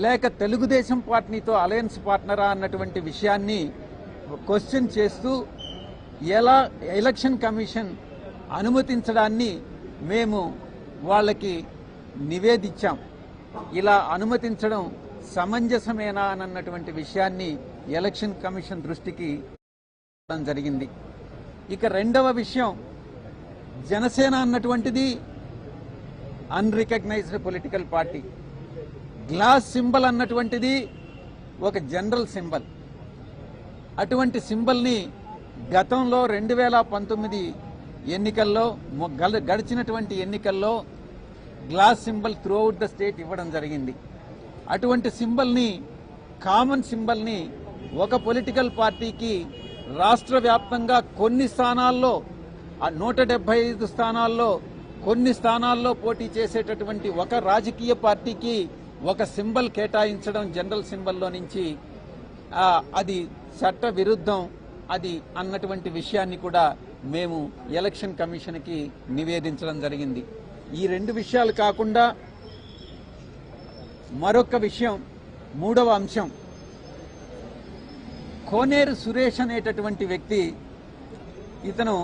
లేక తెలుగుదేశం పార్టీతో అలయన్స్ పార్ట్నరా అన్నటువంటి విషయాన్ని క్వశ్చన్ చేస్తూ ఎలా ఎలక్షన్ కమిషన్ అనుమతించడాన్ని మేము వాళ్ళకి నివేదించాం. ఇలా అనుమతించడం సమంజసమేనా అన్నటువంటి విషయాన్ని ఎలక్షన్ కమిషన్ దృష్టికి జరిగింది. ఇక రెండవ విషయం, జనసేన అన్నటువంటిది unrecognised political party. Glass symbol అన్నటువంటిది ఒక జనరల్ సింబల్. అటువంటి సింబల్ని గతంలో 2019 ఎన్నికల్లో గడిచినటువంటి ఎన్నికల్లో glass symbol throughout the state ఇవ్వడం జరిగింది. అటువంటి సింబల్ని, కామన్ సింబల్ని ఒక పొలిటికల్ పార్టీకి రాష్ట్ర వ్యాప్తంగా కొన్ని స్థానాల్లో 175 స్థానాల్లో కొన్ని స్థానాల్లో పోటీ చేసేటటువంటి ఒక రాజకీయ పార్టీకి ఒక సింబల్ కేటాయించడం జనరల్ సింబల్లో నుంచి అది చట్ట విరుద్ధం అది అన్నటువంటి విషయాన్ని కూడా మేము ఎలక్షన్ కమిషన్కి నివేదించడం జరిగింది. ఈ రెండు విషయాలు కాకుండా మరొక విషయం, మూడవ అంశం, కోనేరు సురేష్ అనేటటువంటి వ్యక్తి, ఇతను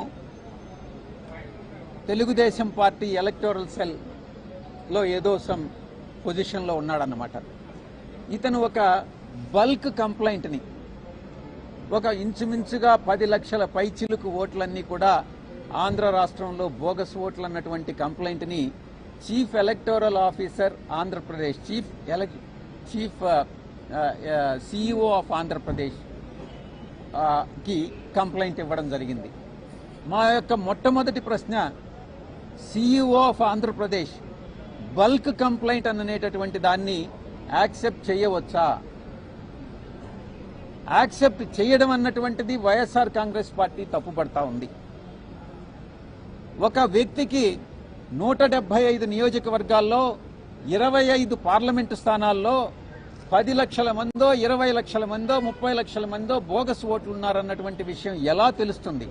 తెలుగుదేశం పార్టీ ఎలక్టోరల్ సెల్లో ఏదో సమ్ పొజిషన్లో ఉన్నాడన్నమాట. ఇతను ఒక బల్క్ కంప్లైంట్ని, ఒక ఇంచుమించుగా 10 లక్షల పైచిలుకు ఓట్లన్నీ కూడా ఆంధ్ర రాష్ట్రంలో బోగస్ ఓట్లు అన్నటువంటి కంప్లైంట్ని chief electoral officer Andhra Pradesh, chief CEO of Andhra Pradesh కి కంప్లైంట్ ఇవ్వడం జరిగింది. మా యొక్క మొట్టమొదటి ప్రశ్న, CEO of Andhra Pradesh bulk complaint అనేటటువంటి దాన్ని యాక్సెప్ట్ చేయవచ్చా? యాక్సెప్ట్ చేయడం అన్నటువంటిది వైఎస్ఆర్ కాంగ్రెస్ పార్టీ తప్పుపడతా ఉంది. ఒక వ్యక్తికి 175 నియోజకవర్గాల్లో 25 పార్లమెంటు స్థానాల్లో 10 లక్షల మందో 20 లక్షల మందో 30 లక్షల మందో బోగస్ ఓట్లు ఉన్నారన్నటువంటి విషయం ఎలా తెలుస్తుంది?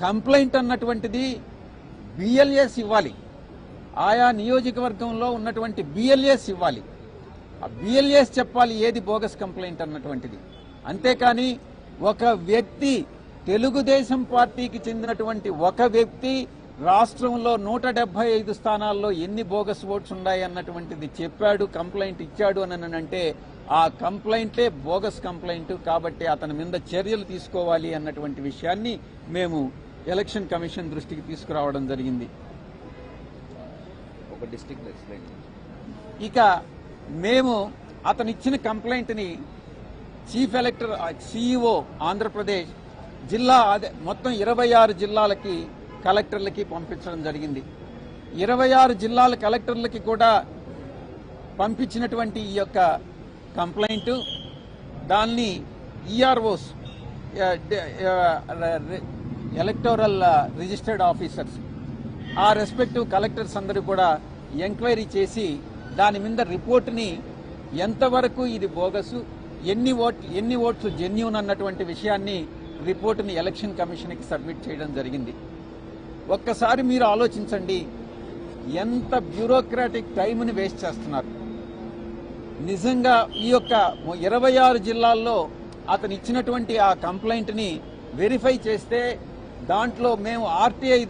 కంప్లైంట్ అన్నటువంటిది బిఎల్ఏస్ ఇవ్వాలి, ఆయా నియోజకవర్గంలో ఉన్నటువంటి బిఎల్ఏస్ ఇవ్వాలి. ఆ బిఎల్ఏస్ చెప్పాలి ఏది బోగస్ కంప్లైంట్ అన్నటువంటిది. అంతేకాని ఒక వ్యక్తి, తెలుగుదేశం పార్టీకి చెందినటువంటి ఒక వ్యక్తి రాష్ట్రంలో 175 స్థానాల్లో ఎన్ని బోగస్ ఓట్స్ ఉన్నాయి అన్నటువంటిది చెప్పాడు, కంప్లైంట్ ఇచ్చాడు అని అంటే ఆ కంప్లైంటే బోగస్ కంప్లైంట్. కాబట్టి అతని మీద చర్యలు తీసుకోవాలి అన్నటువంటి విషయాన్ని మేము ఎలక్షన్ కమిషన్ దృష్టికి తీసుకురావడం జరిగింది. ఇక మేము అతనిచ్చిన కంప్లైంట్ని చీఫ్ ఎలక్టర్ సిఇఓ ఆంధ్రప్రదేశ్ జిల్లా మొత్తం 26 జిల్లాలకి కలెక్టర్లకి పంపించడం జరిగింది. 26 జిల్లాల కలెక్టర్లకి కూడా పంపించినటువంటి ఈ యొక్క కంప్లైంట్ దాన్ని ఈఆర్ఓస్, ఎలక్టోరల్ రిజిస్టర్డ్ ఆఫీసర్స్, ఆ రెస్పెక్టివ్ కలెక్టర్స్ అందరూ కూడా ఎంక్వైరీ చేసి దాని మీద రిపోర్ట్ని ఎంతవరకు ఇది బోగసు, ఎన్ని ఓట్స్ జెన్యూన్ అన్నటువంటి విషయాన్ని రిపోర్టుని ఎలక్షన్ కమిషన్కి సబ్మిట్ చేయడం జరిగింది. ఒక్కసారి మీరు ఆలోచించండి, ఎంత బ్యూరోక్రాటిక్ టైంని వేస్ట్ చేస్తున్నారు. నిజంగా ఈ యొక్క 26 జిల్లాల్లో అతను ఇచ్చినటువంటి ఆ కంప్లైంట్ని వెరిఫై చేస్తే దాంట్లో మేము ఆర్టీఐ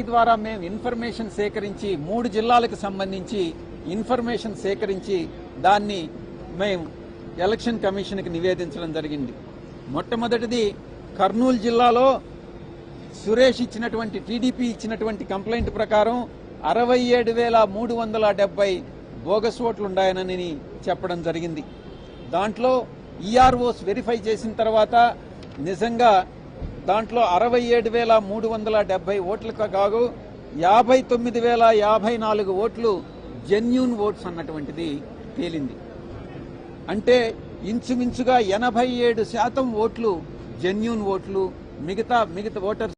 ద్వారా మేము ఇన్ఫర్మేషన్ సేకరించి 3 జిల్లాలకు సంబంధించి ఇన్ఫర్మేషన్ సేకరించి దాన్ని మేము ఎలక్షన్ కమిషన్కి నివేదించడం జరిగింది. మొట్టమొదటిది కర్నూలు జిల్లాలో సురేష్ ఇచ్చినటువంటి, టీడీపీ ఇచ్చినటువంటి కంప్లైంట్ ప్రకారం 67,370 బోగస్ ఓట్లు ఉన్నాయని చెప్పడం జరిగింది. దాంట్లో ఈఆర్ఓస్ వెరిఫై చేసిన తర్వాత నిజంగా దాంట్లో 67,370 ఓట్లకు కాదు 59,054 ఓట్లు జెన్యూన్ ఓట్స్ అన్నటువంటిది తేలింది. అంటే ఇంచుమించుగా 87% ఓట్లు జెన్యూన్ ఓట్లు, మిగతా ఓటర్స్